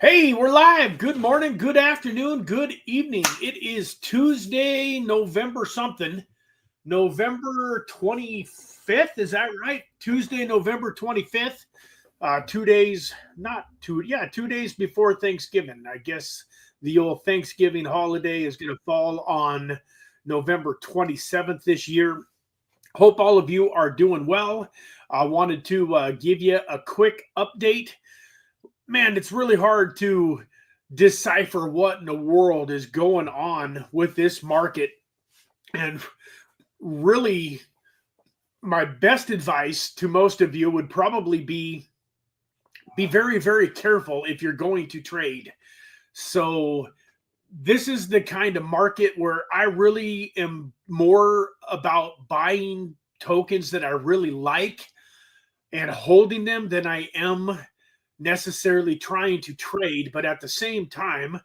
Hey, we're live. Good morning, good afternoon, good evening. It is Tuesday, November something. November 25th, is that right? Tuesday, November 25th. 2 days, not two, yeah, 2 days before Thanksgiving. I guess the old Thanksgiving holiday is going to fall on November 27th this year. Hope all of you are doing well. I wanted to give you a quick update. Man, it's really hard to decipher what in the world is going on with this market. And really, my best advice to most of you would probably be very, very careful if you're going to trade. So, this is the kind of market where I really am more about buying tokens that I really like and holding them than I am necessarily trying to trade. But at the same time,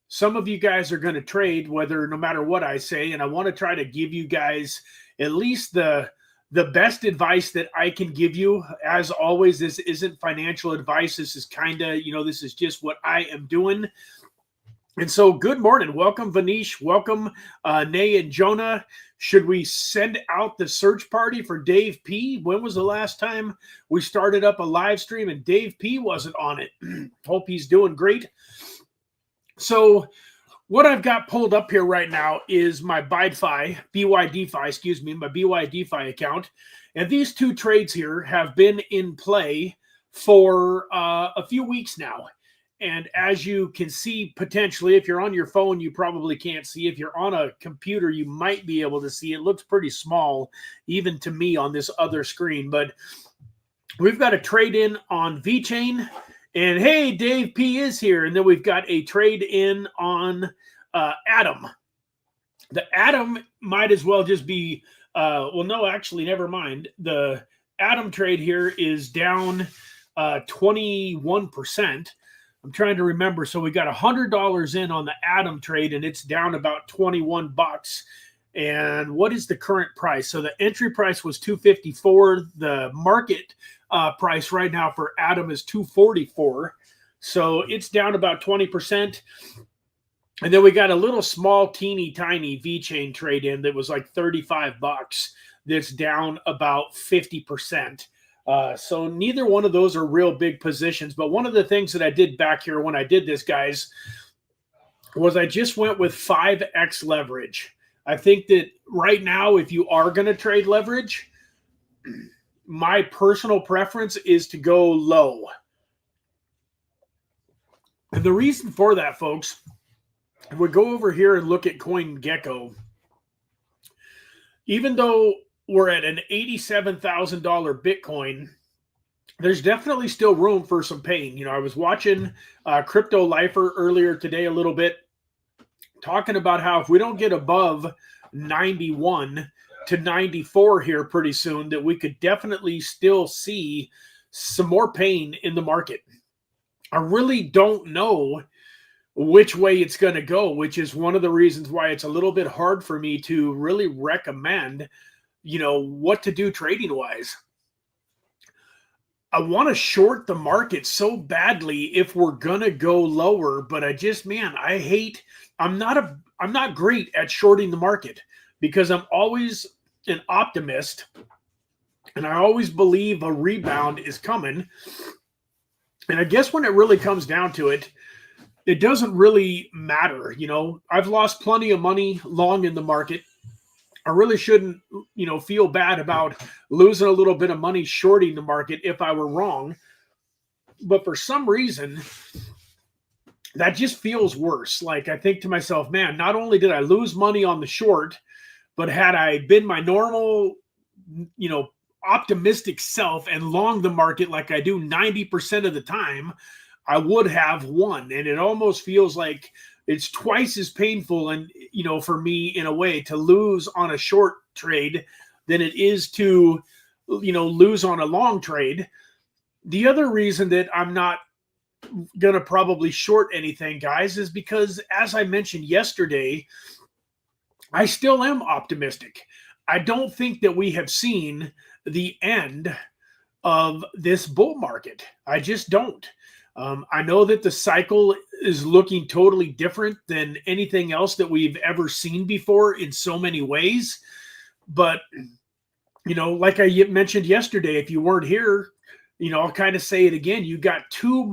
some of you guys are going to trade whether no matter what I say, and I want to try to give you guys at least the best advice that I can give you. As always, this isn't financial advice. This is kind of, this is just what I am doing. And so, good morning. Welcome, Vanish. Welcome, Nay and Jonah. Should we send out the search party for Dave P? When was the last time we started up a live stream and Dave P wasn't on it? Hope he's doing great. So, what I've got pulled up here right now is my BYDFi, my BYDFi account. And these two trades here have been in play for a few weeks now. And as you can see, potentially, if you're on your phone, you probably can't see. If you're on a computer, you might be able to see. It looks pretty small, even to me on this other screen. But we've got a trade in on VeChain. And hey, Dave P is here. And then we've got a trade in on Atom. The Atom might as well just be, well, no, actually, never mind. The Atom trade here is down 21%. I'm trying to remember. So we got $100 in on the Atom trade, and it's down about 21 bucks. And what is the current price? So the entry price was $254. The market price right now for Atom is $244. So it's down about 20%. And then we got a little small, teeny tiny VeChain trade in that was like 35 bucks. That's down about 50%. So neither one of those are real big positions. But one of the things that I did back here when I did this, guys, was I just went with 5x leverage. I think that right now, if you are going to trade leverage, my personal preference is to go low. And the reason for that, folks, if we go over here and look at CoinGecko, even though we're at an $87,000 Bitcoin, there's definitely still room for some pain. I was watching Crypto Lifer earlier today a little bit, talking about how if we don't get above 91 to 94 here pretty soon, that we could definitely still see some more pain in the market. I really don't know which way it's going to go, which is one of the reasons why it's a little bit hard for me to really recommend what to do trading wise. I want to short the market so badly if we're going to go lower, but I'm not great at shorting the market because I'm always an optimist and I always believe a rebound is coming. And I guess when it really comes down to it, it doesn't really matter. I've lost plenty of money long in the market. I really shouldn't, feel bad about losing a little bit of money shorting the market if I were wrong. But for some reason, that just feels worse. Like I think to myself, man, not only did I lose money on the short, but had I been my normal, optimistic self and long the market like I do 90% of the time, I would have won. And it almost feels like it's twice as painful and, for me in a way to lose on a short trade than it is to, lose on a long trade. The other reason that I'm not going to probably short anything, guys, is because as I mentioned yesterday, I still am optimistic. I don't think that we have seen the end of this bull market. I just don't. I know that the cycle is looking totally different than anything else that we've ever seen before in so many ways. But, like I mentioned yesterday, if you weren't here, I'll kind of say it again. You got too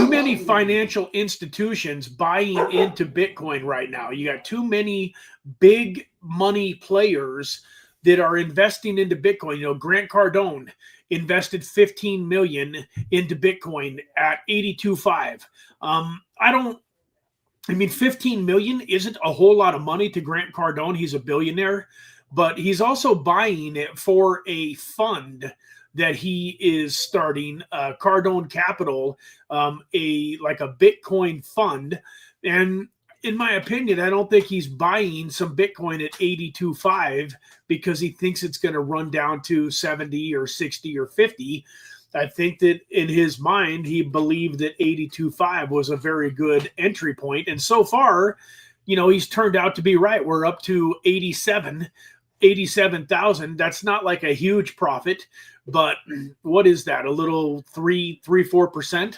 many financial institutions buying into Bitcoin right now. You got too many big money players that are investing into Bitcoin. Grant Cardone invested 15 million into Bitcoin at 82.5. I mean, 15 million isn't a whole lot of money to Grant Cardone. He's a billionaire, but he's also buying it for a fund that he is starting, Cardone Capital, a Bitcoin fund. And in my opinion, I don't think he's buying some Bitcoin at 82.5 because he thinks it's going to run down to 70 or 60 or 50. I think that in his mind, he believed that 82.5 was a very good entry point. And so far, he's turned out to be right. We're up to 87,000. That's not like a huge profit, but what is that? A little 4%?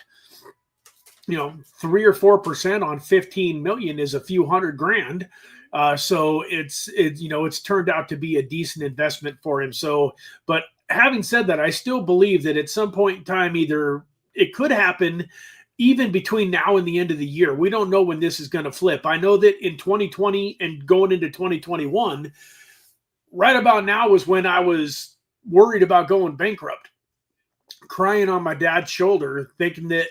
3 or 4% on 15 million is a few $100,000. So it's turned out to be a decent investment for him. So, but having said that, I still believe that at some point in time, either it could happen even between now and the end of the year. We don't know when this is going to flip. I know that in 2020 and going into 2021, right about now was when I was worried about going bankrupt, crying on my dad's shoulder, thinking that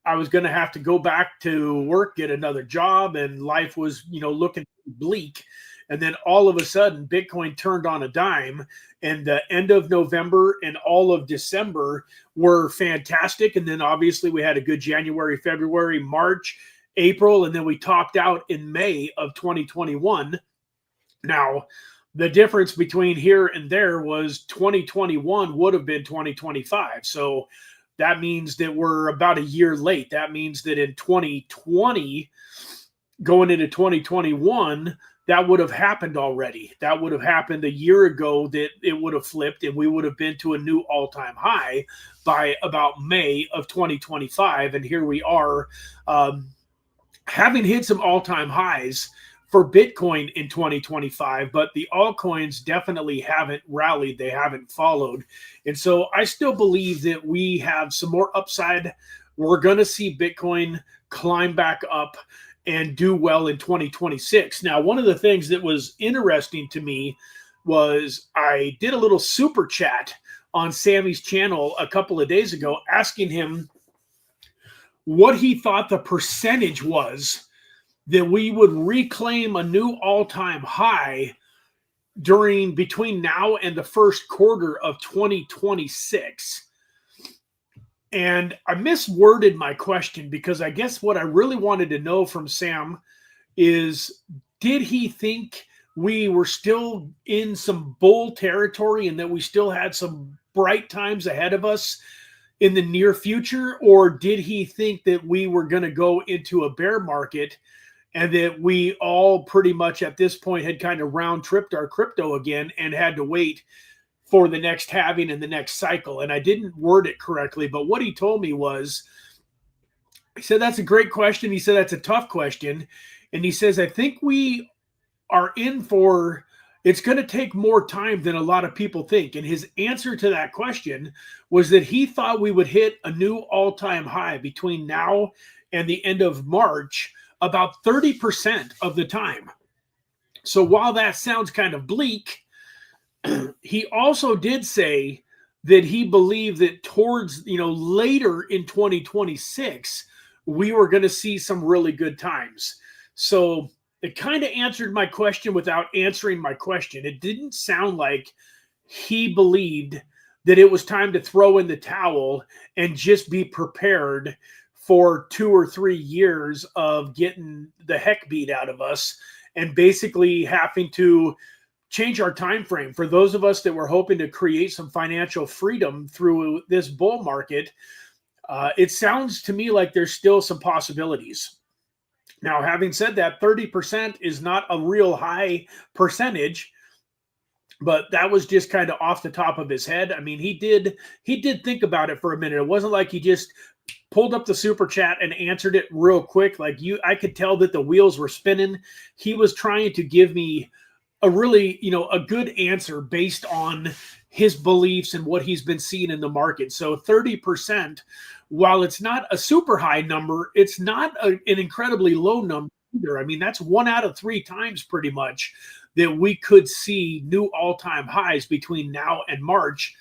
I was going to have to go back to work, get another job, and life was, looking bleak. And then all of a sudden, Bitcoin turned on a dime, and the end of November and all of December were fantastic. And then obviously we had a good January, February, March, April, and then we topped out in May of 2021. Now, the difference between here and there was 2021 would have been 2025. So that means that we're about a year late. That means that in 2020, going into 2021, that would have happened already. That would have happened a year ago, that it would have flipped and we would have been to a new all-time high by about May of 2025. And here we are, having hit some all-time highs for Bitcoin in 2025, but the altcoins definitely haven't rallied. They haven't followed. And so I still believe that we have some more upside. We're going to see Bitcoin climb back up and do well in 2026. Now, one of the things that was interesting to me was I did a little super chat on Sammy's channel a couple of days ago, asking him what he thought the percentage was that we would reclaim a new all-time high between now and the first quarter of 2026. And I misworded my question, because I guess what I really wanted to know from Sam is, did he think we were still in some bull territory and that we still had some bright times ahead of us in the near future? Or did he think that we were going to go into a bear market and that we all pretty much at this point had kind of round tripped our crypto again and had to wait for the next halving and the next cycle? And I didn't word it correctly, but what he told me was, he said, that's a great question. He said, that's a tough question. And he says, I think we are in for, it's going to take more time than a lot of people think. And his answer to that question was that he thought we would hit a new all-time high between now and the end of March about 30% of the time. So while that sounds kind of bleak, he also did say that he believed that towards, later in 2026, we were going to see some really good times. So it kind of answered my question without answering my question. It didn't sound like he believed that it was time to throw in the towel and just be prepared for 2 or 3 years of getting the heck beat out of us and basically having to change our time frame. For those of us that were hoping to create some financial freedom through this bull market, it sounds to me like there's still some possibilities. Now, having said that, 30% is not a real high percentage, but that was just kind of off the top of his head. I mean, he did think about it for a minute. It wasn't like he just pulled up the super chat and answered it real quick. Like I could tell that the wheels were spinning. He was trying to give me a really, a good answer based on his beliefs and what he's been seeing in the market. So 30%, while it's not a super high number, it's not an incredibly low number either. I mean, that's 1 out of 3 times pretty much that we could see new all-time highs between now and March.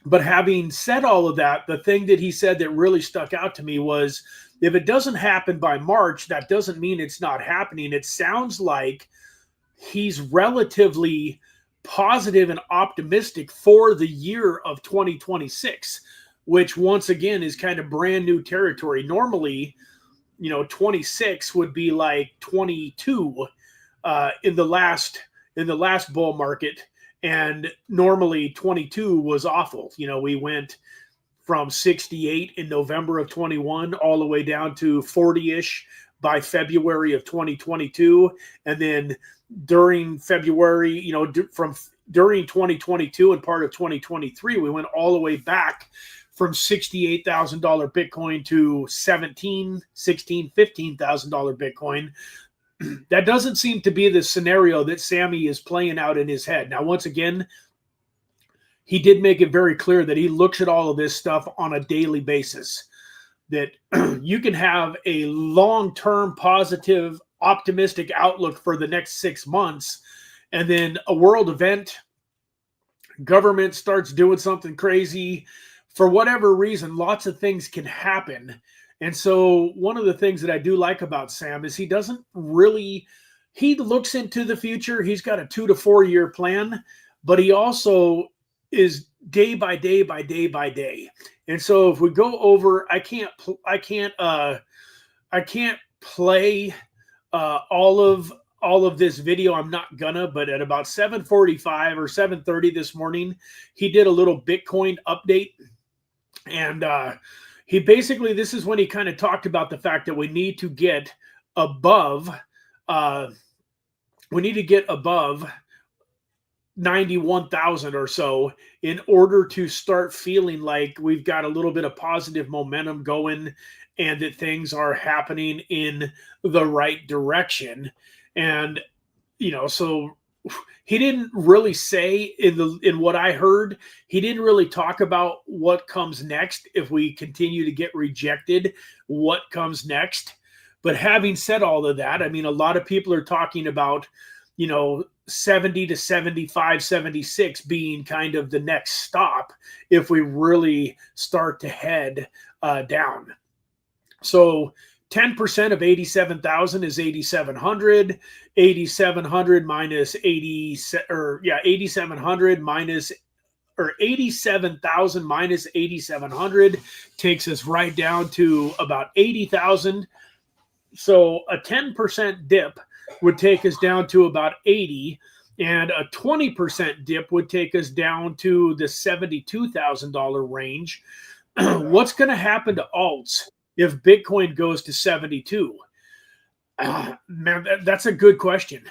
But having said all of that, the thing that he said that really stuck out to me was, if it doesn't happen by March, that doesn't mean it's not happening. It sounds like he's relatively positive and optimistic for the year of 2026, which once again is kind of brand new territory. Normally, 26 would be like 22 in the last bull market, and normally 22 was awful. We went from 68 in November of 21 all the way down to 40-ish by February of 2022, and then during February, during 2022 and part of 2023, we went all the way back from $68,000 Bitcoin to $17,000, $16,000, $15,000 Bitcoin. That doesn't seem to be the scenario that Sammy is playing out in his head. Now, once again, he did make it very clear that he looks at all of this stuff on a daily basis, that you can have a long-term positive, optimistic outlook for the next 6 months, and then a world event, government starts doing something crazy. For whatever reason, lots of things can happen. And so one of the things that I do like about Sam is he looks into the future. He's got a 2 to 4 year plan, but he also is day by day by day by day. And so if we go over, I can't play all of this video. I'm not gonna, but at about 7:45 or 7:30 this morning, he did a little Bitcoin update. And he basically, this is when he kind of talked about the fact that we need to get above 91,000 or so in order to start feeling like we've got a little bit of positive momentum going and that things are happening in the right direction. And, so he didn't really say in what I heard, he didn't really talk about what comes next. If we continue to get rejected, what comes next? But having said all of that, I mean, a lot of people are talking about, 70 to 75, 76 being kind of the next stop if we really start to head down. So 10% of 87,000 is 8,700. 8,700 minus 8,700 minus, or 87,000 minus 8,700 takes us right down to about 80,000. So a 10% dip would take us down to about 80, and a 20% dip would take us down to the $72,000 range. What's going to happen to alts if Bitcoin goes to 72? Man, that's a good question.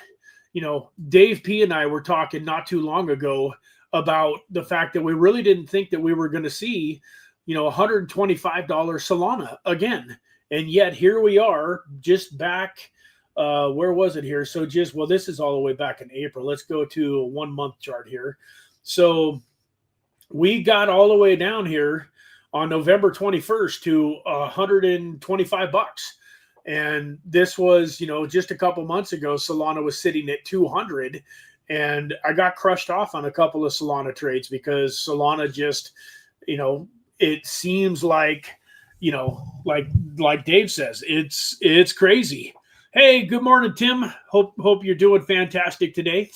Dave P. and I were talking not too long ago about the fact that we really didn't think that we were going to see, $125 Solana again. And yet here we are, just back, where was it here? So this is all the way back in April. Let's go to a 1 month chart here. So we got all the way down here on November 21st to $125. And this was, just a couple months ago, Solana was sitting at 200, and I got crushed off on a couple of Solana trades because Solana just, it seems like, like Dave says, it's crazy. Hey, good morning, Tim. Hope you're doing fantastic today.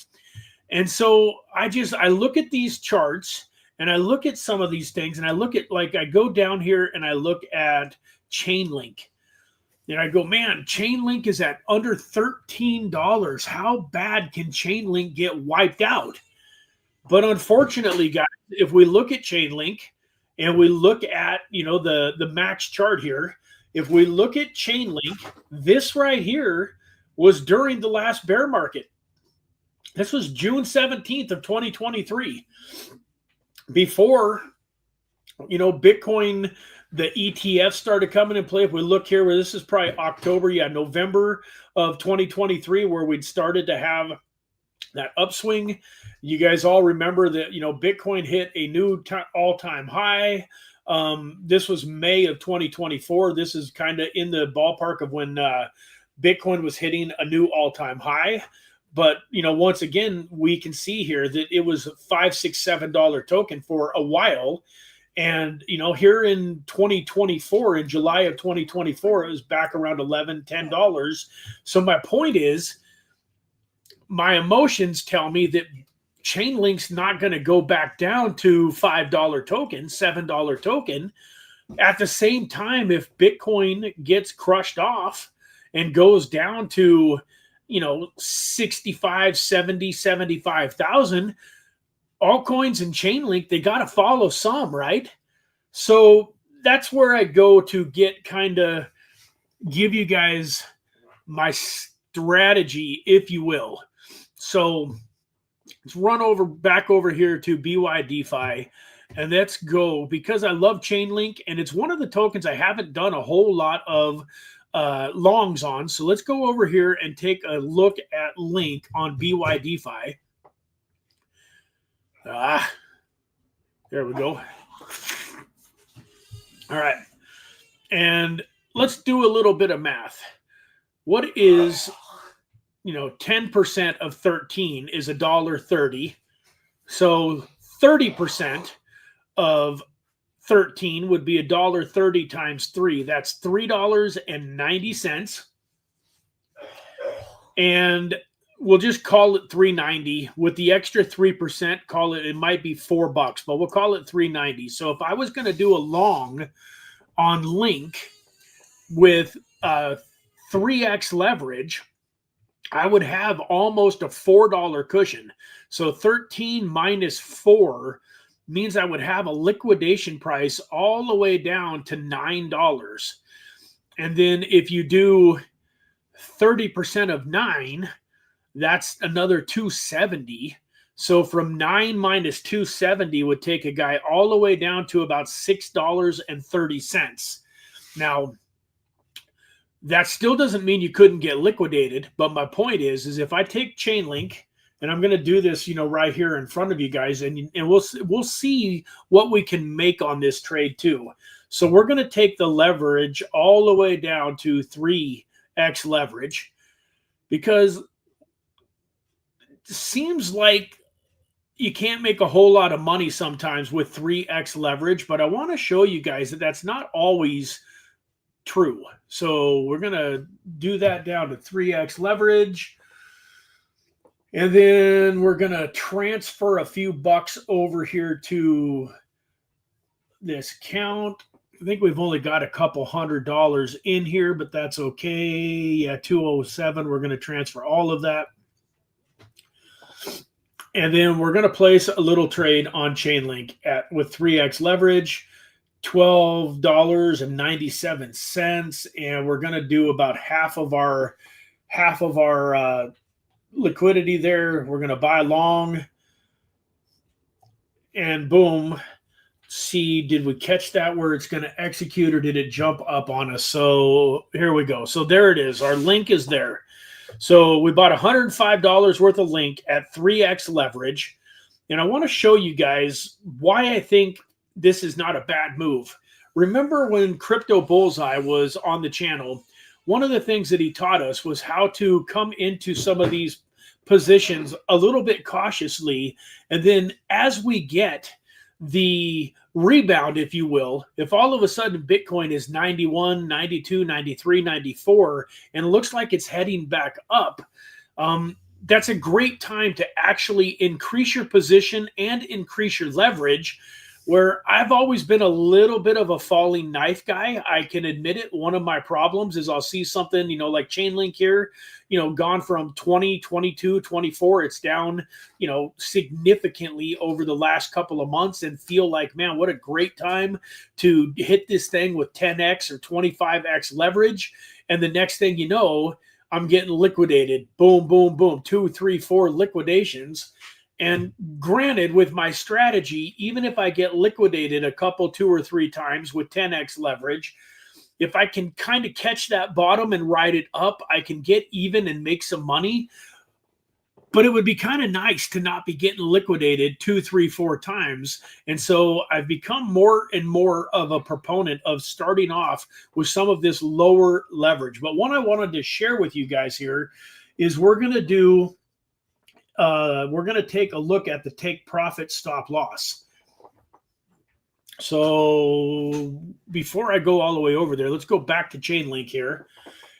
And so I look at these charts and I look at some of these things, and I look at, I go down here and I look at Chainlink. And I go, man, Chainlink is at under $13. How bad can Chainlink get wiped out? But unfortunately, guys, if we look at Chainlink and we look at, the max chart here, if we look at Chainlink, this right here was during the last bear market. This was June 17th of 2023. Before, Bitcoin, the ETF started coming in play. If we look here, where this is probably October, November of 2023, where we'd started to have that upswing. You guys all remember that, Bitcoin hit a new all-time high. This was May of 2024. This is kind of in the ballpark of when Bitcoin was hitting a new all-time high. But, once again, we can see here that it was a $5, $6, $7 token for a while. And, here in 2024, in July of 2024, it was back around $11, $10. So my point is, my emotions tell me that Chainlink's not going to go back down to $5 token, $7 token. At the same time, if Bitcoin gets crushed off and goes down to, 65, 70, 75,000, altcoins and Chainlink, they got to follow some, right? So that's where I go to get give you guys my strategy, if you will. So let's run back over here to BYDeFi, and let's go, because I love Chainlink, and it's one of the tokens I haven't done a whole lot of longs on. So let's go over here and take a look at Link on BYDeFi. There we go. All right. And let's do a little bit of math. What is, 10% of 13 is $1.30. So 30% of 13 would be $1.30 times 3. That's $3.90. And we'll just call it $3.90 with the extra 3%. It might be $4, but we'll call it $3.90. So if I was going to do a long on Link with 3x leverage, I would have almost a $4 cushion. So 13 minus 4 means I would have a liquidation price all the way down to $9. And then if you do 30% of 9, that's another $270. So from 9 minus 270 would take a guy all the way down to about $6.30. Now, that still doesn't mean you couldn't get liquidated. But my point is if I take Chainlink, and I'm going to do this, right here in front of you guys, and we'll see what we can make on this trade too. So we're going to take the leverage all the way down to 3x leverage, because it seems like you can't make a whole lot of money sometimes with 3x leverage, but I want to show you guys that that's not always true. So we're going to do that down to 3x leverage. And then we're going to transfer a few bucks over here to this account. I think we've only got a couple $100 in here, but that's okay. Yeah, 207. We're going to transfer all of that. And then we're going to place a little trade on Chainlink with 3x leverage, $12.97. And we're going to do about half of our liquidity there. We're going to buy long, and boom. See, did we catch that where it's going to execute, or did it jump up on us? So here we go. So there it is. Our Link is there. So we bought $105 worth of Link at 3x leverage. And I want to show you guys why I think this is not a bad move. Remember when Crypto Bullseye was on the channel, one of the things that he taught us was how to come into some of these positions a little bit cautiously. And then as we get the rebound, if you will, if all of a sudden Bitcoin is 91, 92, 93, 94, and it looks like it's heading back up, that's a great time to actually increase your position and increase your leverage. Where I've always been a little bit of a falling knife guy. I can admit it. One of my problems is I'll see something, like Chainlink here, gone from 20, 22, 24. It's down, significantly over the last couple of months, and feel like, man, what a great time to hit this thing with 10x or 25x leverage. And the next thing you know, I'm getting liquidated. Boom, boom, boom. 2, 3, 4 liquidations. And granted, with my strategy, even if I get liquidated a couple, 2 or 3 times with 10x leverage, if I can kind of catch that bottom and ride it up, I can get even and make some money. But it would be kind of nice to not be getting liquidated 2, 3, 4 times. And so I've become more and more of a proponent of starting off with some of this lower leverage. But what I wanted to share with you guys here is we're going to take a look at the take profit stop loss. So before I go all the way over there, let's go back to Chainlink here.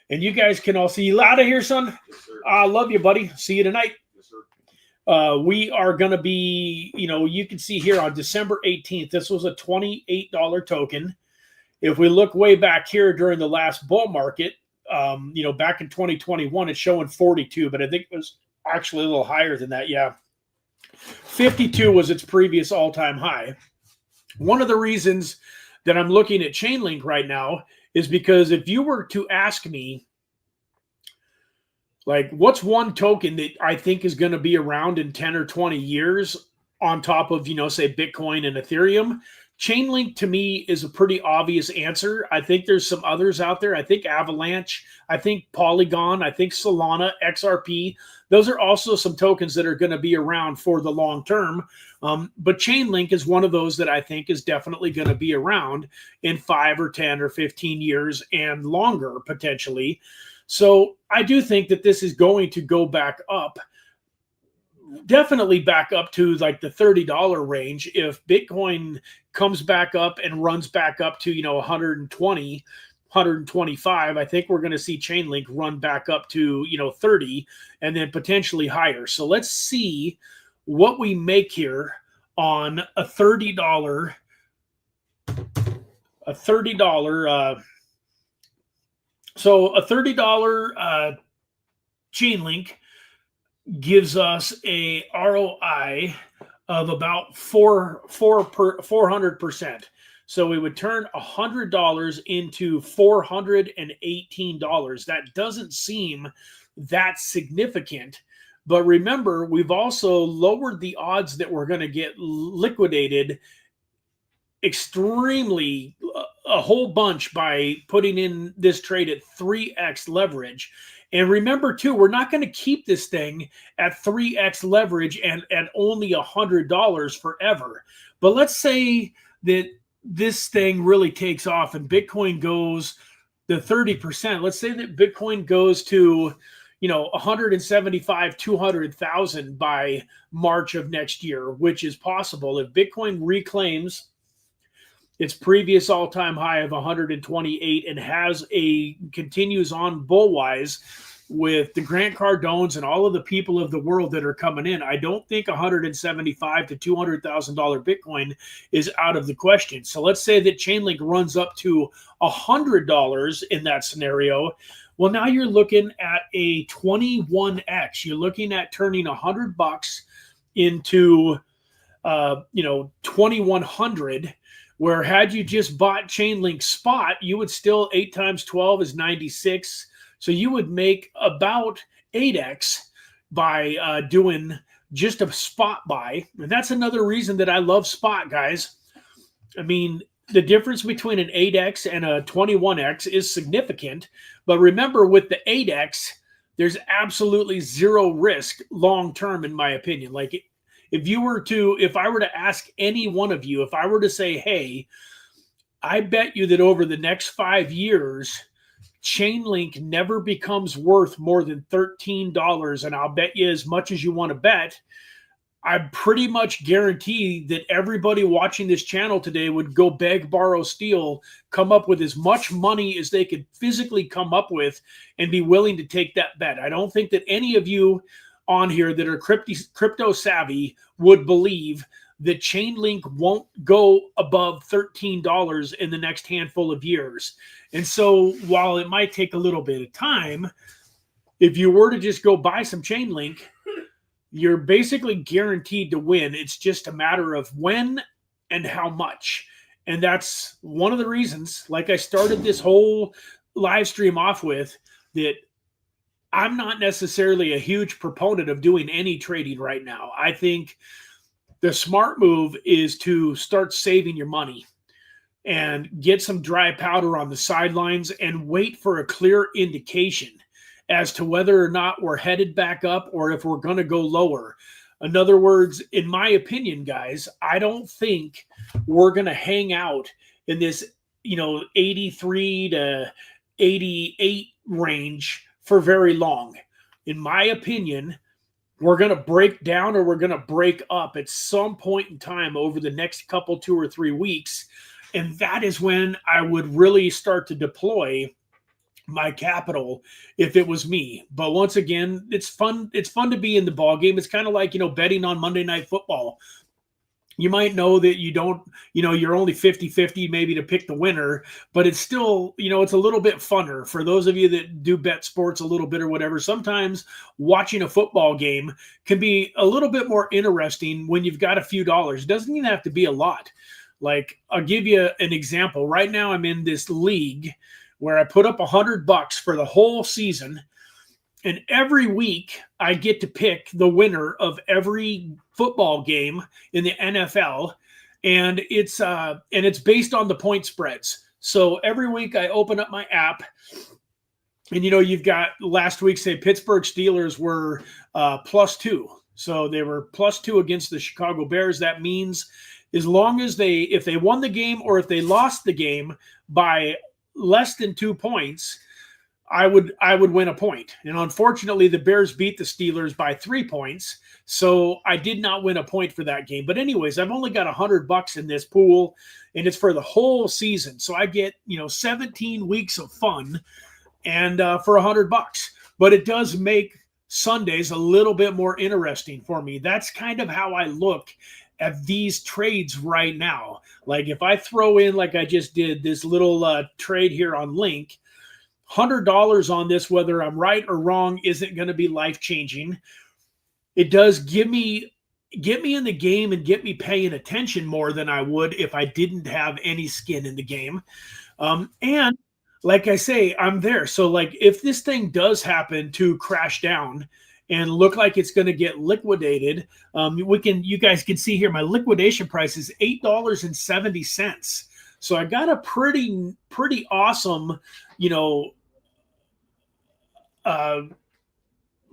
And you guys can all see you out of here, son. Yes, I love you, buddy. See you tonight. Yes, sir. We are going to be, you can see here on December 18th, this was a $28 token. If we look way back here during the last bull market, back in 2021, it's showing 42, but I think it was actually a little higher than that. Yeah. 52 was its previous all-time high. One of the reasons that I'm looking at Chainlink right now is because if you were to ask me, like, what's one token that I think is going to be around in 10 or 20 years on top of, say, Bitcoin and Ethereum, Chainlink to me is a pretty obvious answer. I think there's some others out there. I think Avalanche, I think Polygon, I think Solana, XRP. Those are also some tokens that are going to be around for the long term. But Chainlink is one of those that I think is definitely going to be around in 5 or 10 or 15 years and longer potentially. So I do think that this is going to go back up. Definitely back up to like the $30 range. If Bitcoin comes back up and runs back up to, 120, 125, I think we're going to see Chainlink run back up to, 30 and then potentially higher. So let's see what we make here on a $30 so a $30 Chainlink gives us a ROI of about 400%. So we would turn $100 into $418. That doesn't seem that significant. But remember, we've also lowered the odds that we're going to get liquidated extremely, a whole bunch, by putting in this trade at 3x leverage. And remember, too, we're not going to keep this thing at 3x leverage and at only $100 forever. But let's say that this thing really takes off and Bitcoin goes to 30%. Let's say that Bitcoin goes to, 175, 200,000 by March of next year, which is possible. If Bitcoin reclaims its previous all-time high of 128 and continues on bull-wise with the Grant Cardones and all of the people of the world that are coming in, I don't think $175,000 to $200,000 Bitcoin is out of the question. So let's say that Chainlink runs up to $100 in that scenario. Well, now you're looking at a 21x. You're looking at turning $100 into, 2,100. Where had you just bought Chainlink spot, you would still 8 times 12 is 96. So you would make about 8x by doing just a spot buy. And that's another reason that I love spot, guys. I mean, the difference between an 8x and a 21x is significant. But remember, with the 8x, there's absolutely zero risk long term, in my opinion. Like, if I were to ask any one of you, if I were to say, hey, I bet you that over the next 5 years, Chainlink never becomes worth more than $13, and I'll bet you as much as you want to bet, I pretty much guarantee that everybody watching this channel today would go beg, borrow, steal, come up with as much money as they could physically come up with and be willing to take that bet. I don't think that any of you on here that are crypto savvy would believe that Chainlink won't go above $13 in the next handful of years. And so while it might take a little bit of time, if you were to just go buy some Chainlink, you're basically guaranteed to win. It's just a matter of when and how much. And that's one of the reasons, like I started this whole live stream off with, that I'm not necessarily a huge proponent of doing any trading right now. I think the smart move is to start saving your money and get some dry powder on the sidelines and wait for a clear indication as to whether or not we're headed back up or if we're going to go lower. In other words, in my opinion, guys, I don't think we're going to hang out in this, 83 to 88 range for very long. In my opinion, we're going to break down or we're going to break up at some point in time over the next couple, 2 or 3 weeks. And that is when I would really start to deploy my capital if it was me. But once again, it's fun. It's fun to be in the ball game. It's kind of like, betting on Monday Night Football. You might know that you don't, you're only 50-50 maybe to pick the winner, but it's still, it's a little bit funner for those of you that do bet sports a little bit or whatever. Sometimes watching a football game can be a little bit more interesting when you've got a few dollars. It doesn't even have to be a lot. Like, I'll give you an example. Right now I'm in this league where I put up $100 for the whole season. And every week I get to pick the winner of every football game in the NFL. And it's based on the point spreads. So every week I open up my app and, you've got last week, say Pittsburgh Steelers were +2. So they were +2 against the Chicago Bears. That means as long as if they won the game or if they lost the game by less than 2 points, I would win a point. And unfortunately, the Bears beat the Steelers by 3 points. So I did not win a point for that game. But anyways, I've only got $100 in this pool, and it's for the whole season. So I get, 17 weeks of fun and for $100. But it does make Sundays a little bit more interesting for me. That's kind of how I look at these trades right now. Like if I throw in, like I just did, this little trade here on Link, $100 on this, whether I'm right or wrong, isn't going to be life-changing. It does get me in the game and get me paying attention more than I would if I didn't have any skin in the game. And like I say, I'm there. So like if this thing does happen to crash down and look like it's going to get liquidated, you guys can see here my liquidation price is $8.70. So I got a pretty awesome,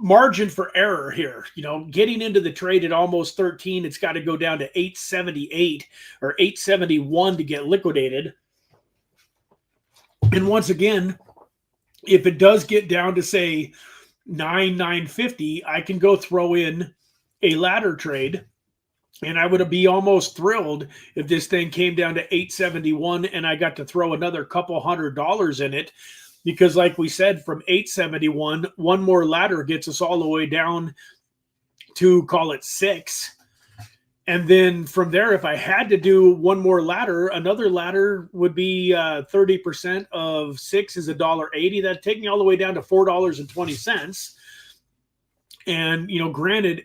margin for error here. Getting into the trade at almost 13, it's got to go down to 878 or 871 to get liquidated. And once again, if it does get down to say 950, I can go throw in a ladder trade, and I would be almost thrilled if this thing came down to 871 and I got to throw another couple $100 in it. Because like we said, from 871, one more ladder gets us all the way down to, call it 6. And then from there, if I had to do one more ladder, another ladder would be 30% of 6 is $1.80. That'd take me all the way down to $4.20. And, granted,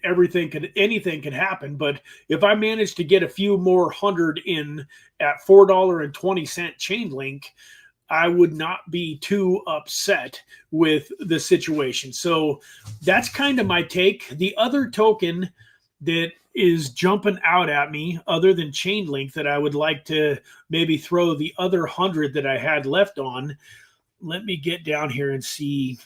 anything can happen. But if I manage to get a few more hundred in at $4.20 chain link, I would not be too upset with the situation. So that's kind of my take. The other token that is jumping out at me, other than chain link, that I would like to maybe throw the other 100 that I had left on. Let me get down here and see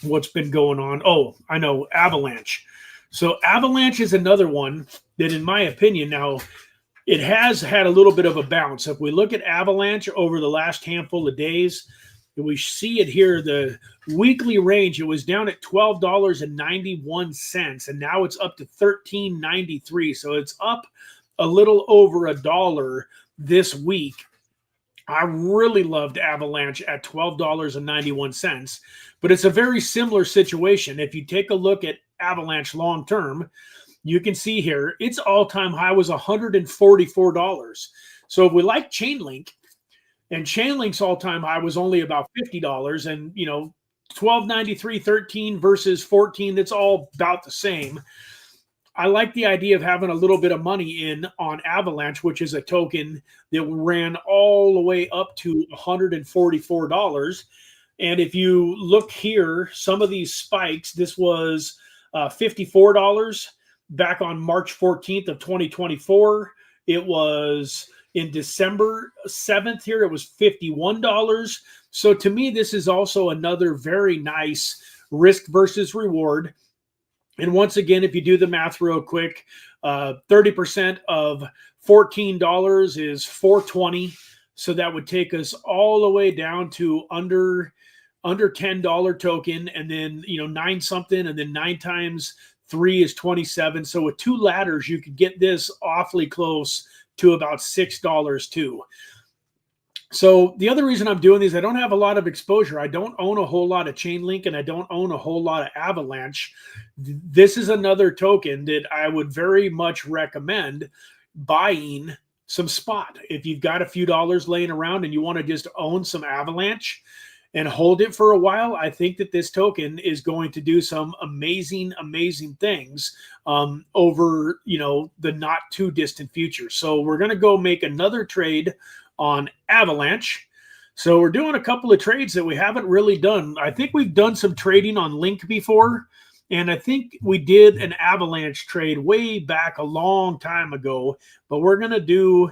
what's been going on. Oh, I know, Avalanche. So Avalanche is another one that, in my opinion, now it has had a little bit of a bounce. If we look at Avalanche over the last handful of days, we see it here, the weekly range, it was down at $12.91, and now it's up to $13.93. So it's up a little over $1 this week. I really loved Avalanche at $12.91, but it's a very similar situation. If you take a look at Avalanche long term, you can see here its all-time high was $144. So if we like Chainlink, and Chainlink's all-time high was only about $50, and 12.93, 13 versus 14, that's all about the same. I like the idea of having a little bit of money in on Avalanche, which is a token that ran all the way up to $144. And if you look here, some of these spikes, this was $54 back on March 14th of 2024. It was in December 7th here, it was $51. So to me, this is also another very nice risk versus reward. And once again, if you do the math real quick, 30% of $14 is $4.20. So that would take us all the way down to under $10 token, and then 9 something, and then 9 times 3 is 27. So with 2 ladders, you could get this awfully close to about $6 too. So the other reason I'm doing these, I don't have a lot of exposure. I don't own a whole lot of Chainlink, and I don't own a whole lot of Avalanche. This is another token that I would very much recommend buying some spot. If you've got a few dollars laying around and you want to just own some Avalanche and hold it for a while, I think that this token is going to do some amazing, amazing things over, the not too distant future. So we're going to go make another trade on Avalanche. So we're doing a couple of trades that we haven't really done. I think we've done some trading on Link before, and I think we did an Avalanche trade way back a long time ago, but we're going to do,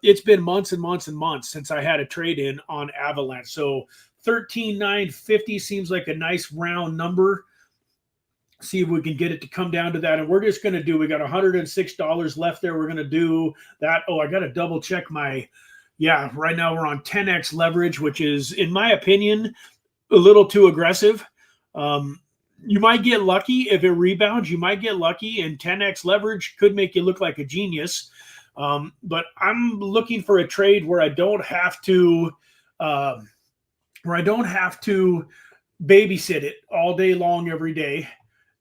it's been months and months and months since I had a trade in on Avalanche. So 13,950 seems like a nice round number. See if we can get it to come down to that. And we're just going to do, we got $106 left there. We're going to do that. Oh, I got to double check my, yeah, right now we're on 10x leverage, which is, in my opinion, a little too aggressive. You might get lucky if it rebounds. You might get lucky, and 10x leverage could make you look like a genius. But I'm looking for a trade where I don't have to, babysit it all day long every day.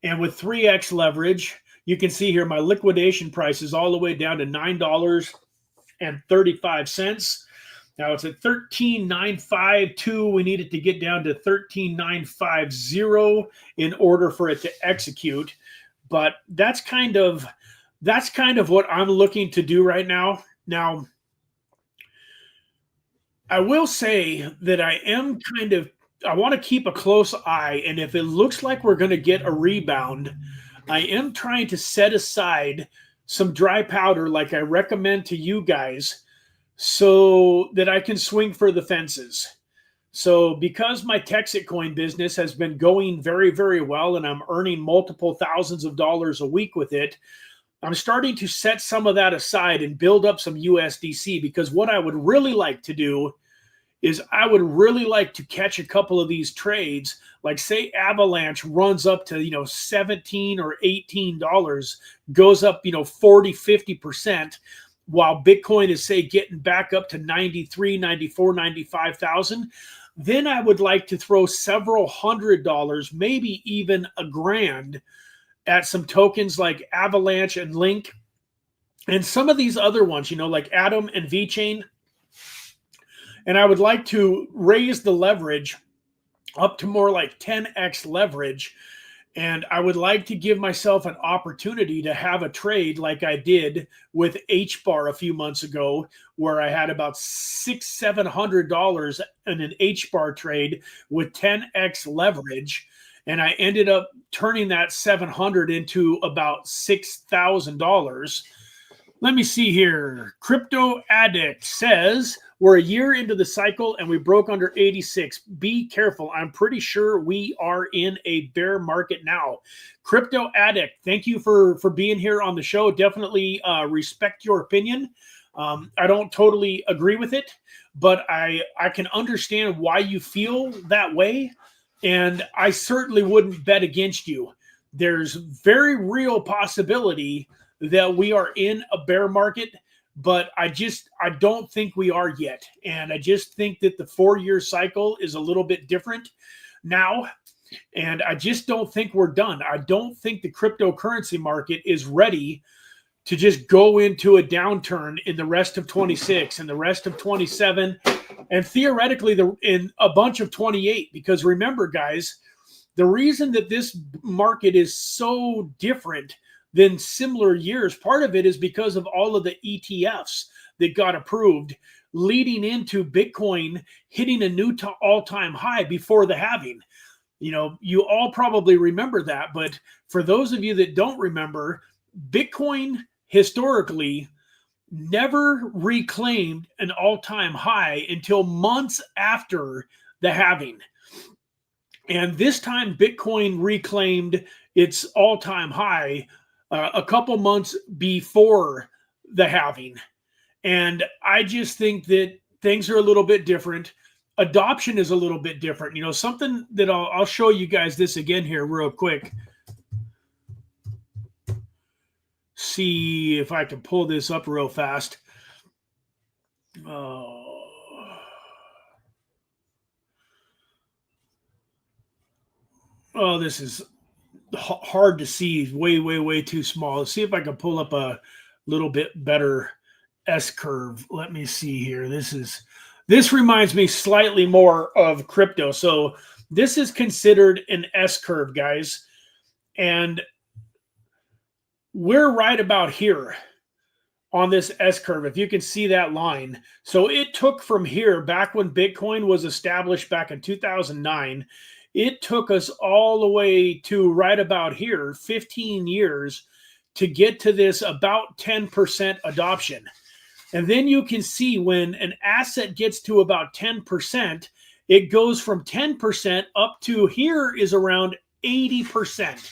And with 3x leverage, you can see here my liquidation price is all the way down to $9.35. Now it's at 13,952. We need it to get down to 13,950 in order for it to execute. But that's kind of what I'm looking to do right now. Now, I will say that I want to keep a close eye, and if it looks like we're going to get a rebound, I am trying to set aside some dry powder like I recommend to you guys so that I can swing for the fences. So because my Texit coin business has been going very, very well, and I'm earning multiple thousands of dollars a week with it, I'm starting to set some of that aside and build up some USDC, because what I would really like to do is I would really like to catch a couple of these trades. Like say Avalanche runs up to, $17 or $18, goes up, 40, 50%, while Bitcoin is say getting back up to 93, 94, 95,000. Then I would like to throw several $100s, maybe even $1,000 at some tokens like Avalanche and Link and some of these other ones, like Atom and VeChain. And I would like to raise the leverage up to more like 10x leverage. And I would like to give myself an opportunity to have a trade like I did with HBAR a few months ago, where I had about $600-700 in an HBAR trade with 10x leverage. And I ended up turning that 700 into about $6,000. Let me see here. Crypto Addict says, we're a year into the cycle and we broke under 86. Be careful. I'm pretty sure we are in a bear market now. Crypto Addict, thank you for being here on the show. Definitely respect your opinion. I don't totally agree with it, but I can understand why you feel that way. And I certainly wouldn't bet against you. There's very real possibility that we are in a bear market, but I don't think we are yet. And I just think that the 4-year cycle is a little bit different now. And I just don't think we're done. I don't think the cryptocurrency market is ready to just go into a downturn in the rest of 26 and the rest of 27 and theoretically in a bunch of 28. Because remember, guys, the reason that this market is so different than similar years, part of it is because of all of the ETFs that got approved leading into Bitcoin hitting a new all-time high before the halving. You all probably remember that, but for those of you that don't remember, Bitcoin historically never reclaimed an all-time high until months after the halving. And this time Bitcoin reclaimed its all-time high a couple months before the halving. And I just think that things are a little bit different. Adoption is a little bit different. Something that I'll show you guys this again here real quick. See if I can pull this up real fast. Oh, this is hard to see. Way too small. Let's see if I can pull up a little bit better S-curve. Let me see here. This reminds me slightly more of crypto. So this is considered an S-curve, guys. And we're right about here on this S-curve, if you can see that line. So it took from here, back when Bitcoin was established back in 2009, it took us all the way to right about here, 15 years, to get to this about 10% adoption. And then you can see when an asset gets to about 10%, it goes from 10% up to here is around 80%.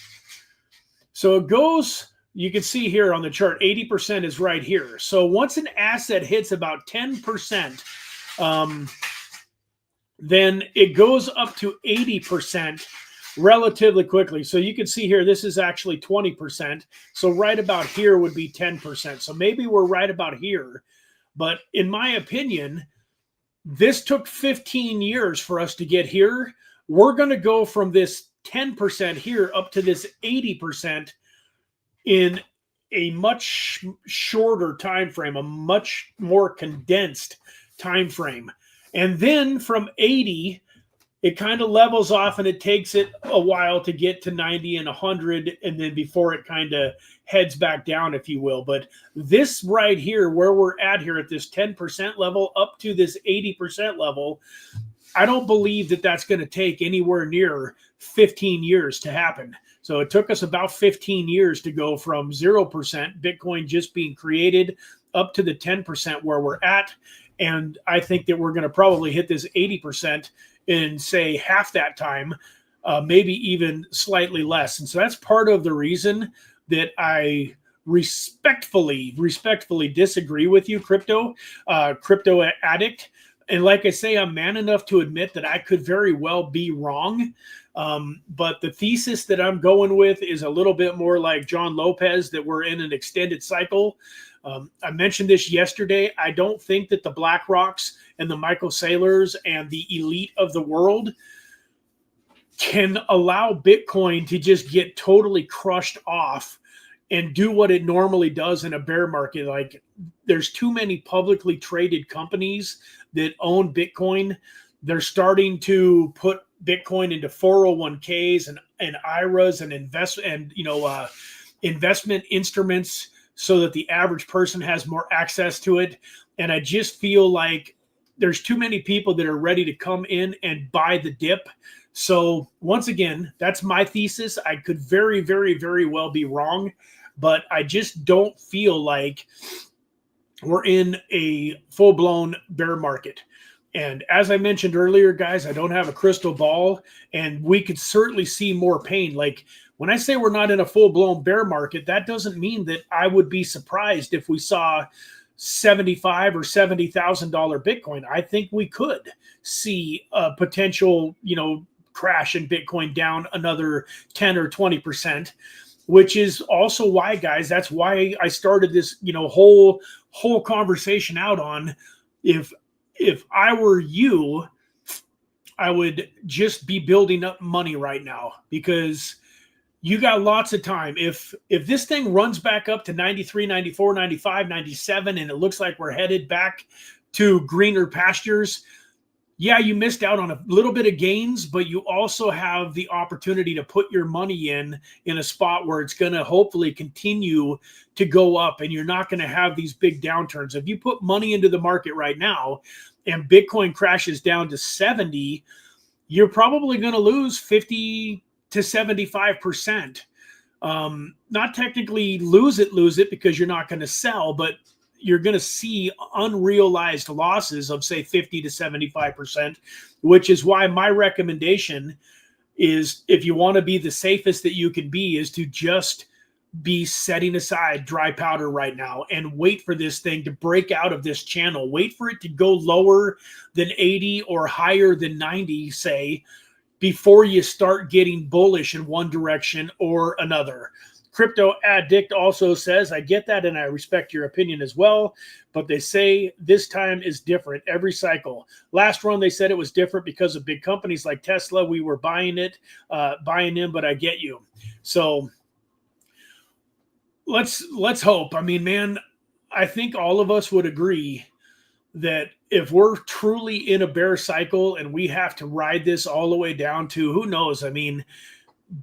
So it goes, you can see here on the chart, 80% is right here. So once an asset hits about 10%, then it goes up to 80% relatively quickly. So you can see here, this is actually 20%. So right about here would be 10%. So maybe we're right about here. But in my opinion, this took 15 years for us to get here. We're going to go from this 10% here up to this 80% in a much shorter time frame, a much more condensed time frame. And then from 80, it kind of levels off and it takes it a while to get to 90 and 100. And then before it kind of heads back down, if you will. But this right here, where we're at here at this 10% level up to this 80% level, I don't believe that that's going to take anywhere near 15 years to happen. So it took us about 15 years to go from 0% Bitcoin just being created up to the 10% where we're at. And I think that we're going to probably hit this 80% in, say, half that time, maybe even slightly less. And so that's part of the reason that I respectfully disagree with you, crypto addict. And like I say, I'm man enough to admit that I could very well be wrong. But the thesis that I'm going with is a little bit more like John Lopez, that we're in an extended cycle. I mentioned this yesterday. I don't think that the BlackRocks and the Michael Saylors and the elite of the world can allow Bitcoin to just get totally crushed off and do what it normally does in a bear market. Like, there's too many publicly traded companies that own Bitcoin. They're starting to put Bitcoin into 401ks and IRAs and investment instruments so that the average person has more access to it. And I just feel like there's too many people that are ready to come in and buy the dip. So once again, that's my thesis. I could very, very, very well be wrong, but I just don't feel like we're in a full-blown bear market. And as I mentioned earlier, guys, I don't have a crystal ball, and we could certainly see more pain. Like, when I say we're not in a full-blown bear market, that doesn't mean that I would be surprised if we saw $75,000 or $70,000 Bitcoin. I think we could see a potential, crash in Bitcoin down another 10 or 20%, which is also why, guys, that's why I started this, whole conversation out on, if I were you, I would just be building up money right now, because you got lots of time. If this thing runs back up to 93, 94, 95, 97, and it looks like we're headed back to greener pastures, yeah, you missed out on a little bit of gains, but you also have the opportunity to put your money in a spot where it's going to hopefully continue to go up, and you're not going to have these big downturns. If you put money into the market right now and Bitcoin crashes down to 70, you're probably going to lose 50 to 75%. Not technically lose it because you're not going to sell, but you're going to see unrealized losses of, say, 50 to 75%, which is why my recommendation is, if you want to be the safest that you can be, is to just be setting aside dry powder right now and wait for this thing to break out of this channel. Wait for it to go lower than 80 or higher than 90, say, before you start getting bullish in one direction or another. Crypto Addict also says, I get that and I respect your opinion as well, but they say this time is different every cycle. Last run, they said it was different because of big companies like Tesla. We were buying in, but I get you. So let's hope. I mean, man, I think all of us would agree that if we're truly in a bear cycle and we have to ride this all the way down to, who knows? I mean,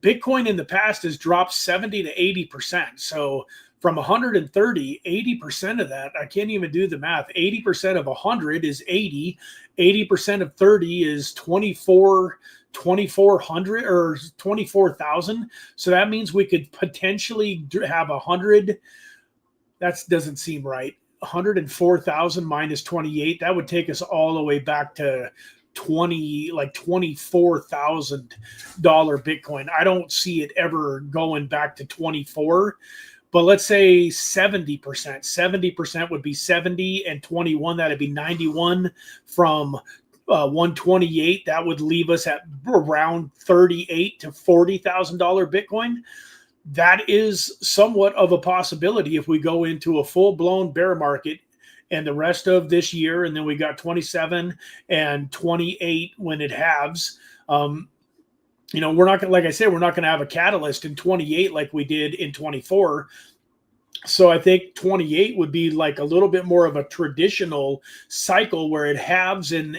Bitcoin in the past has dropped 70 to 80%. So from 130, 80% of that, I can't even do the math. 80% of 100 is 80. 80% of 30 is 2,400 or 24,000. So that means we could potentially have 100. That doesn't seem right. 104,000 minus 28. That would take us all the way back to $24,000 Bitcoin. I don't see it ever going back to 24, but let's say 70%. 70% would be 70 and 21. That'd be 91 from 128. That would leave us at around $38,000 to $40,000 Bitcoin. That is somewhat of a possibility if we go into a full-blown bear market and the rest of this year, and then we got 27 and 28 when it halves. We're not going, like I said, we're not going to have a catalyst in 28 like we did in 24. So I think 28 would be like a little bit more of a traditional cycle where it halves in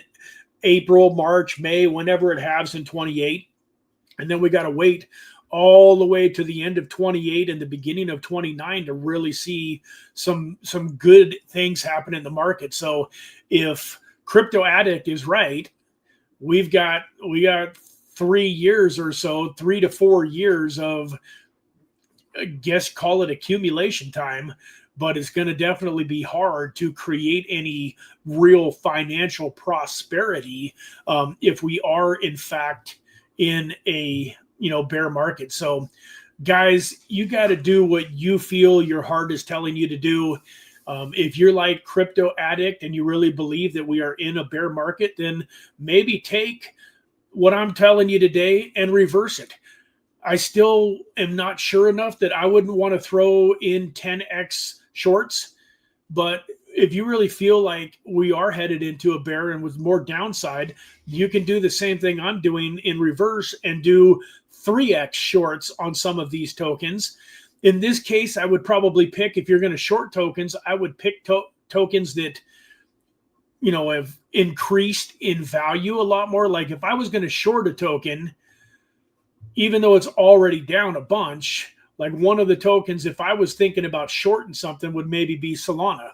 April, March, May, whenever it halves in 28. And then we got to wait all the way to the end of 28 and the beginning of 29 to really see some good things happen in the market. So if Crypto Addict is right, we got 3 years or so, 3 to 4 years of, I guess, call it accumulation time, but it's going to definitely be hard to create any real financial prosperity if we are in fact in a bear market. So guys, you got to do what you feel your heart is telling you to do. If you're like Crypto Addict and you really believe that we are in a bear market, then maybe take what I'm telling you today and reverse it. I still am not sure enough that I wouldn't want to throw in 10x shorts, but if you really feel like we are headed into a bear and with more downside, you can do the same thing I'm doing in reverse and do 3x shorts on some of these tokens. In this case, I would probably pick, if you're going to short tokens, I would pick tokens that, have increased in value a lot more. Like if I was going to short a token, even though it's already down a bunch, like one of the tokens, if I was thinking about shorting something, would maybe be Solana.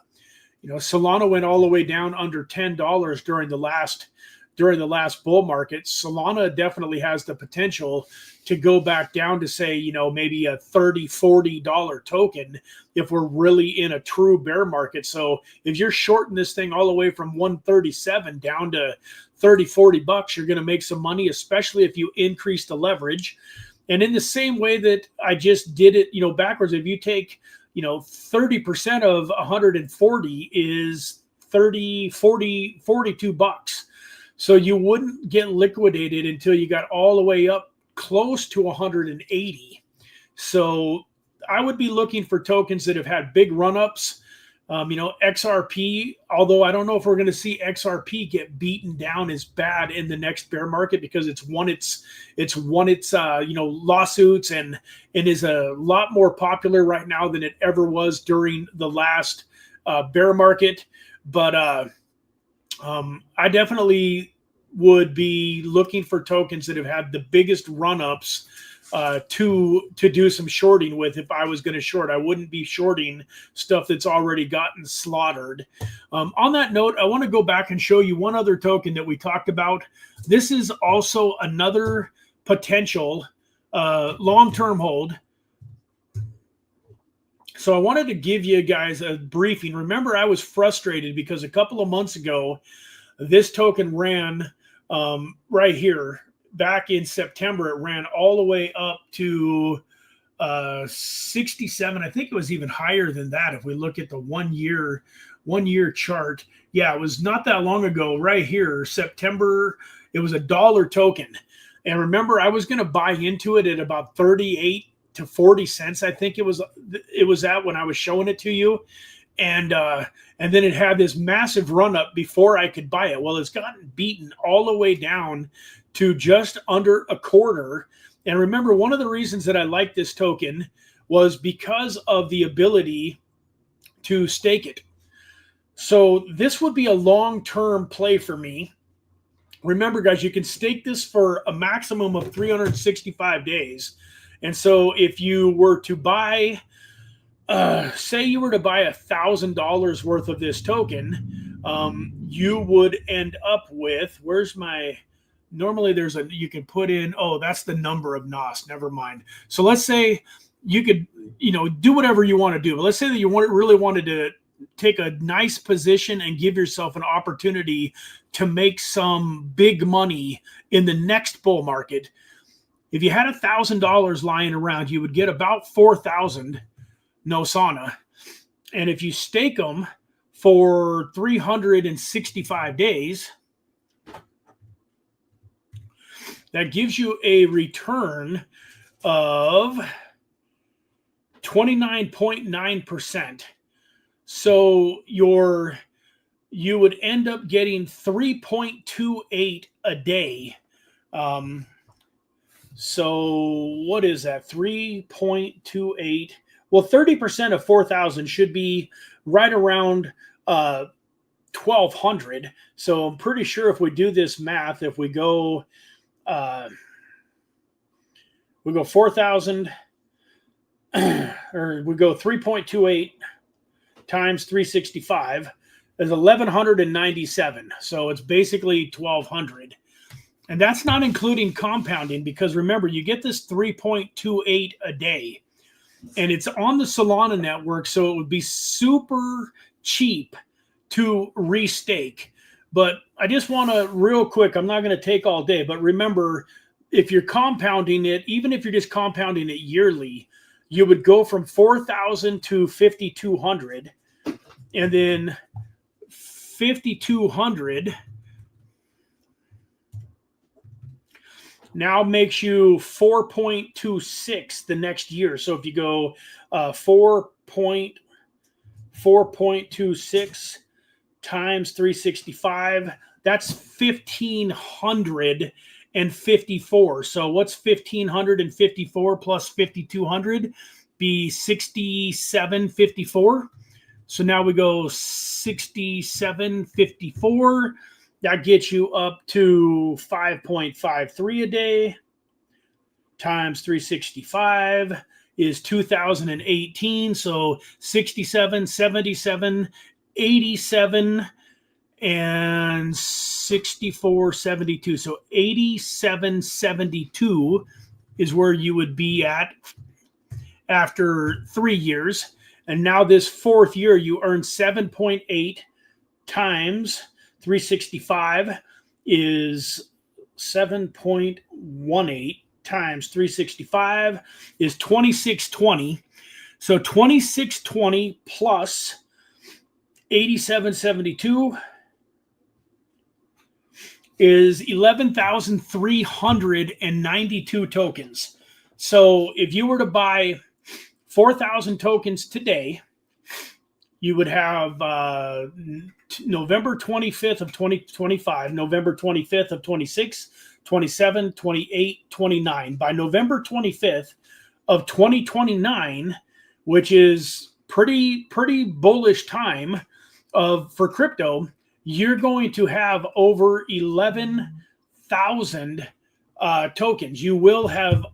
Solana went all the way down under $10 during the last bull market. Solana definitely has the potential to go back down to, say, maybe a $30, $40 token if we're really in a true bear market. So if you're shorting this thing all the way from 137 down to 30, $40, you're going to make some money, especially if you increase the leverage. And in the same way that I just did it, backwards, if you take 30% of 140 is 30, 40, $42. So you wouldn't get liquidated until you got all the way up close to 180. So I would be looking for tokens that have had big run-ups. XRP, although I don't know if we're going to see XRP get beaten down as bad in the next bear market because it's won its lawsuits and is a lot more popular right now than it ever was during the last bear market. But I definitely would be looking for tokens that have had the biggest run-ups to do some shorting with. If I was going to short, I wouldn't be shorting stuff that's already gotten slaughtered. On that note, I want to go back and show you one other token that we talked about. This is also another potential long-term hold. So I wanted to give you guys a briefing. Remember, I was frustrated because a couple of months ago, this token ran right here. Back in September, it ran all the way up to 67. I think it was even higher than that if we look at the one year chart. Yeah, it was not that long ago right here, September. It was $1 token. And remember, I was going to buy into it at about 38 to 40 cents. I think it was at when I was showing it to you. And then it had this massive run up before I could buy it. Well, it's gotten beaten all the way down to just under a quarter. And remember, one of the reasons that I like this token was because of the ability to stake it. So this would be a long-term play for me. Remember, guys, you can stake this for a maximum of 365 days. And so if you were to buy, say you were to buy $1,000 worth of this token, you would end up with, where's my... Normally there's you can put in, oh, that's the number of NOS, never mind. So let's say you could, do whatever you want to do. But let's say that you really wanted to take a nice position and give yourself an opportunity to make some big money in the next bull market. If you had $1,000 lying around, you would get about 4,000 Nosana. And if you stake them for 365 days, that gives you a return of 29.9%. So you would end up getting 3.28 a day. So what is that? 3.28. Well, 30% of 4,000 should be right around 1,200. So I'm pretty sure if we do this math, if we go 4,000 or we go 3.28 times 365 is 1,197. So it's basically 1,200. And that's not including compounding, because remember, you get this 3.28 a day and it's on the Solana network. So it would be super cheap to restake. But I just want to real quick, I'm not going to take all day, but remember, if you're compounding it, even if you're just compounding it yearly, you would go from 4,000 to 5,200, and then 5,200 now makes you 4.26 the next year. So if you go 4.26 times 365, that's 1,554. So what's 1,554 plus 5,200? Be 6,754. So now we go 6,754. That gets you up to 5.53 a day times 365 is 2018. So 67, 77, 87, and 64, 72. So 87, 72 is where you would be at after 3 years. And now this fourth year, you earn 7.8 times 365 is 7.18 times 365 is 2620. So 2620 plus 8772 is 11,392 tokens. So if you were to buy 4,000 tokens today, you would have November 25th of 2025, November 25th of 26, 27, 28, 29. By November 25th of 2029, which is pretty bullish time for crypto, you're going to have over 11,000 tokens. You will have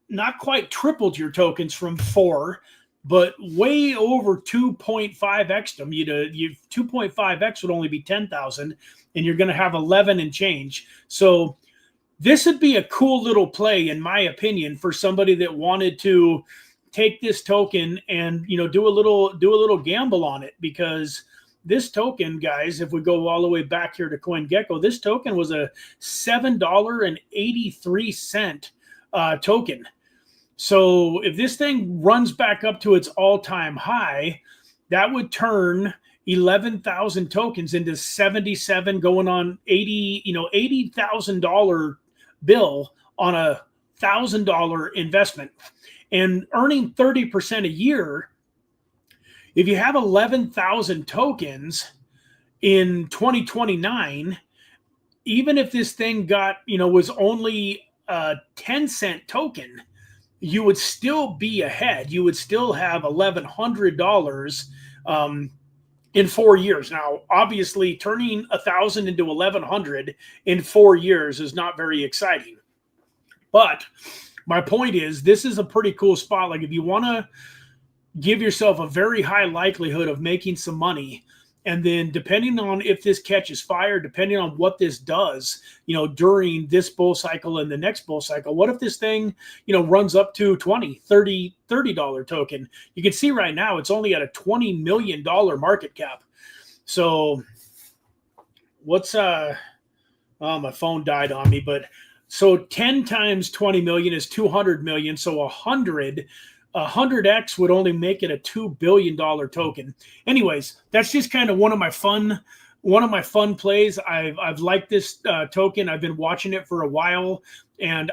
not quite tripled your tokens from 4, but way over 2.5x them. You 2.5x would only be 10,000, and you're going to have 11 and change. So this would be a cool little play, in my opinion, for somebody that wanted to take this token and do a little gamble on it, because this token, guys, if we go all the way back here to CoinGecko, this token was a $7.83 token. So if this thing runs back up to its all-time high, that would turn 11,000 tokens into 77, going on $80,000 bill on a $1,000 investment, and earning 30% a year. If you have 11,000 tokens in 2029, even if this thing got, was only a 10-cent token, you would still be ahead. You would still have $1,100 in 4 years. Now, obviously, turning 1,000 into 1,100 in 4 years is not very exciting. But my point is, this is a pretty cool spot. Like, if you want to give yourself a very high likelihood of making some money, and then depending on if this catches fire, depending on what this does, during this bull cycle and the next bull cycle, what if this thing, runs up to $20, $30 token? You can see right now it's only at a $20 million market cap. So what's, oh, my phone died on me, but so 10 times 20 million is 200 million. So 100x would only make it a $2 billion token. Anyways, that's just kind of one of my fun plays. I've liked this token. I've been watching it for a while, and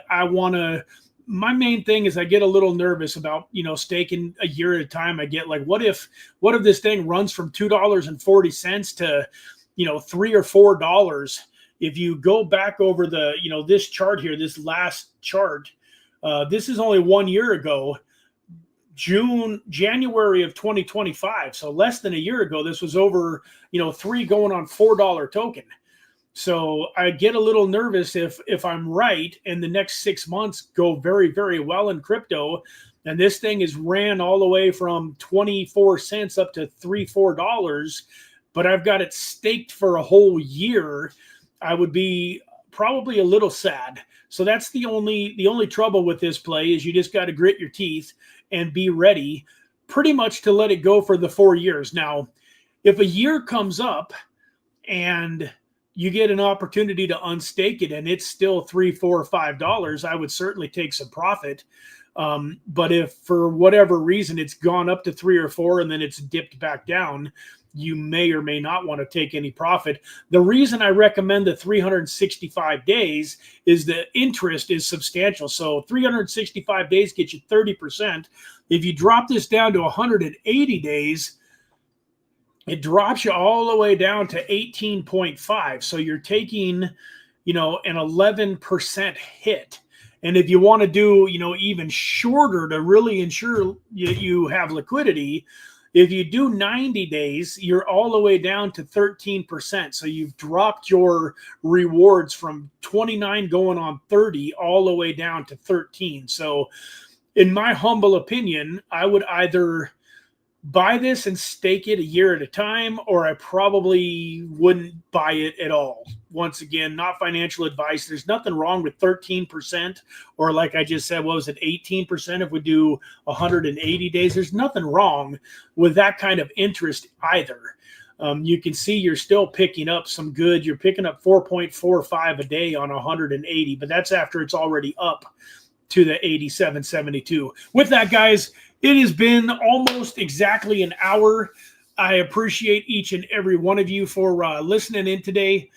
my main thing is I get a little nervous about, staking a year at a time. I get like, what if this thing runs from $2.40 to, $3 or $4? If you go back over the, this chart here, this last chart, this is only 1 year ago, January of 2025. So less than a year ago, this was over, $3 going on $4 token. So I get a little nervous if I'm right and the next 6 months go very, very well in crypto, and this thing is ran all the way from 24 cents up to $3-4, but I've got it staked for a whole year, I would be probably a little sad. So that's the only trouble with this play, is you just got to grit your teeth and be ready pretty much to let it go for the 4 years. Now, if a year comes up and you get an opportunity to unstake it and it's still $3, $4, $5, I would certainly take some profit. But if for whatever reason it's gone up to 3 or 4 and then it's dipped back down, you may or may not want to take any profit. The reason I recommend the 365 days is the interest is substantial. So 365 days gets you 30%. If you drop this down to 180 days, it drops you all the way down to 18.5. So you're taking, an 11% hit. And if you want to do, even shorter to really ensure you have liquidity, if you do 90 days, you're all the way down to 13%. So you've dropped your rewards from 29 going on 30 all the way down to 13. So in my humble opinion, I would either buy this and stake it a year at a time, or I probably wouldn't buy it at all. Once again, not financial advice. There's nothing wrong with 13%, or like I just said, what was it, 18% if we do 180 days? There's nothing wrong with that kind of interest either. You can see you're still picking up some good. You're picking up 4.45 a day on 180, but that's after it's already up to the 87.72. With that, guys, it has been almost exactly an hour. I appreciate each and every one of you for listening in today.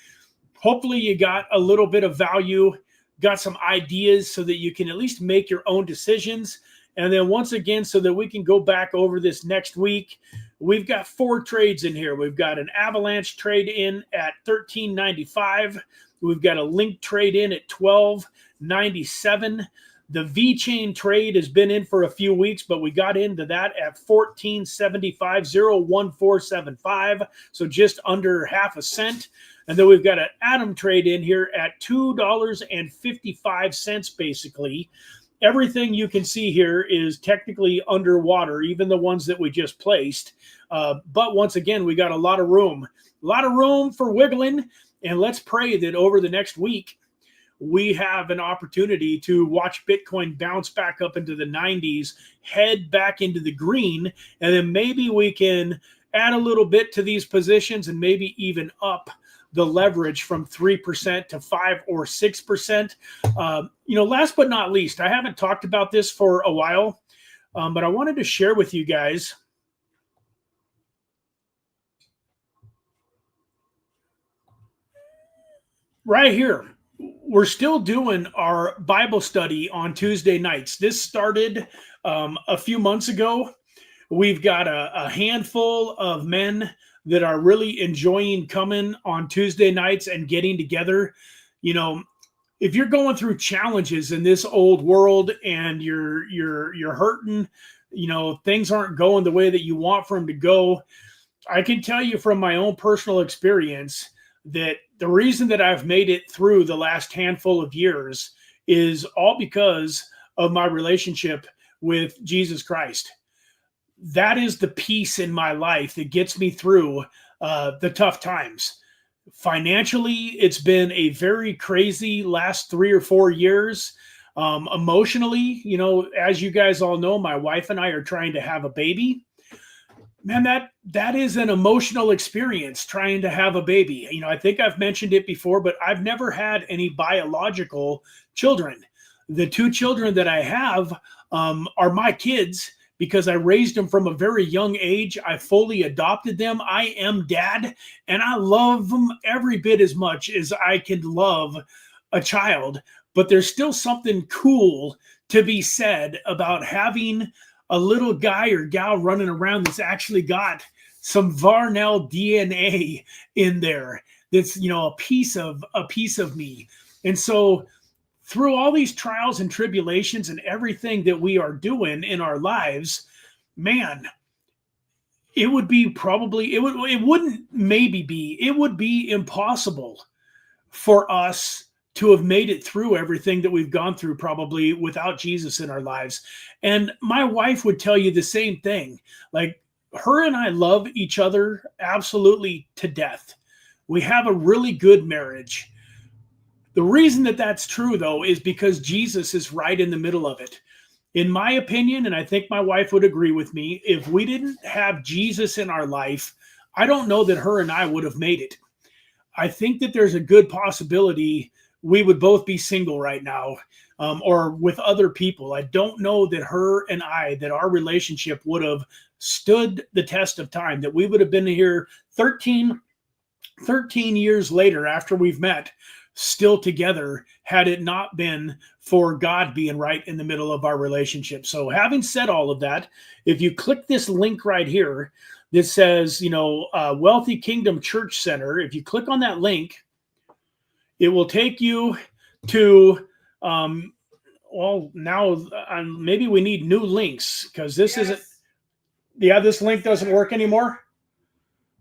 Hopefully you got a little bit of value, got some ideas so that you can at least make your own decisions. And then once again, so that we can go back over this next week, we've got 4 trades in here. We've got an Avalanche trade in at $13.95. We've got a Link trade in at $12.97. The V chain trade has been in for a few weeks, but we got into that at 14.75, so just under half a cent. And then we've got an atom trade in here at $2.55, basically. Everything you can see here is technically underwater, even the ones that we just placed. But once again, we got a lot of room for wiggling. And let's pray that over the next week, we have an opportunity to watch Bitcoin bounce back up into the 90s, head back into the green, and then maybe we can add a little bit to these positions and maybe even up the leverage from 3% to 5 or 6%. Last but not least, I haven't talked about this for a while, but I wanted to share with you guys. Right here, we're still doing our Bible study on Tuesday nights. This started a few months ago. We've got a handful of men that are really enjoying coming on Tuesday nights and getting together. If you're going through challenges in this old world and you're hurting, things aren't going the way that you want for them to go, I can tell you from my own personal experience that the reason that I've made it through the last handful of years is all because of my relationship with Jesus Christ. That is the peace in my life that gets me through the tough times. Financially, it's been a very crazy last 3 or 4 years. Emotionally, as you guys all know, my wife and I are trying to have a baby. Man, that is an emotional experience, trying to have a baby. I think I've mentioned it before, but I've never had any biological children. The 2 children that I have are my kids because I raised them from a very young age. I fully adopted them. I am dad, and I love them every bit as much as I can love a child. But there's still something cool to be said about having a little guy or gal running around that's actually got some Varnell DNA in there. That's, a piece of me. And so through all these trials and tribulations and everything that we are doing in our lives, man, it would be impossible for us to have made it through everything that we've gone through probably without Jesus in our lives. And my wife would tell you the same thing. Like, her and I love each other absolutely to death. We have a really good marriage. The reason that that's true, though, is because Jesus is right in the middle of it. In my opinion, and I think my wife would agree with me, if we didn't have Jesus in our life, I don't know that her and I would have made it. I think that there's a good possibility we would both be single right now, or with other people. I don't know that that our relationship would have stood the test of time, that we would have been here 13 years later after we've met, still together, had it not been for God being right in the middle of our relationship. So having said all of that, if you click this link right here that says, Wealthy Kingdom Church Center, if you click on that link, it will take you to, maybe we need new links because this isn't, this link doesn't work anymore.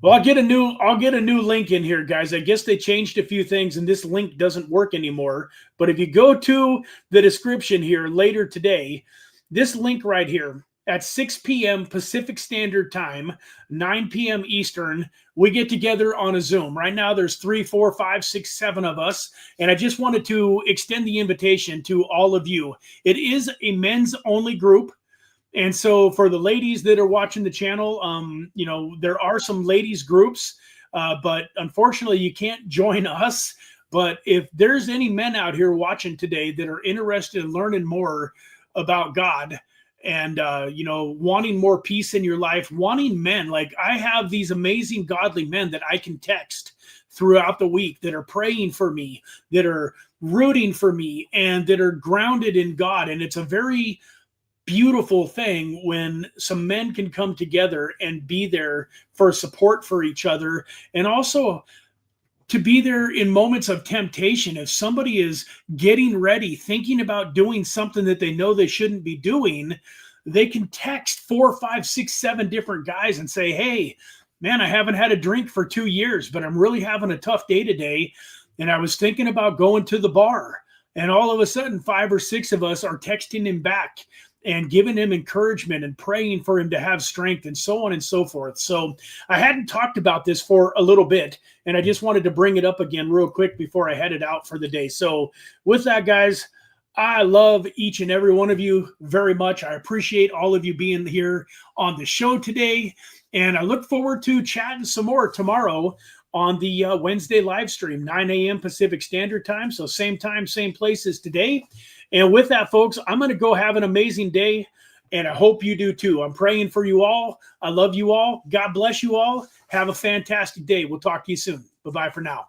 Well, I'll get a new link in here, guys. I guess they changed a few things and this link doesn't work anymore. But if you go to the description here later today, this link right here at 6 p.m. Pacific Standard Time, 9 p.m. Eastern, we get together on a Zoom. Right now, there's 3, 4, 5, 6, 7 of us. And I just wanted to extend the invitation to all of you. It is a men's only group. And so for the ladies that are watching the channel, there are some ladies groups, but unfortunately you can't join us. But if there's any men out here watching today that are interested in learning more about God and, wanting more peace in your life, wanting men, like I have these amazing godly men that I can text throughout the week that are praying for me, that are rooting for me, and that are grounded in God. And it's a very beautiful thing when some men can come together and be there for support for each other. And also, to be there in moments of temptation. If somebody is getting ready, thinking about doing something that they know they shouldn't be doing, they can text 4, 5, 6, 7 different guys and say, hey, man, I haven't had a drink for 2 years, but I'm really having a tough day today. And I was thinking about going to the bar. And all of a sudden, 5 or 6 of us are texting him back and giving him encouragement and praying for him to have strength and so on and so forth. So I hadn't talked about this for a little bit, and I just wanted to bring it up again real quick before I headed out for the day. So with that, guys, I love each and every one of you very much. I appreciate all of you being here on the show today, and I look forward to chatting some more tomorrow on the Wednesday live stream, 9 a.m. Pacific Standard Time. So same time, same place as today. And with that, folks, I'm going to go have an amazing day, and I hope you do too. I'm praying for you all. I love you all. God bless you all. Have a fantastic day. We'll talk to you soon. Bye-bye for now.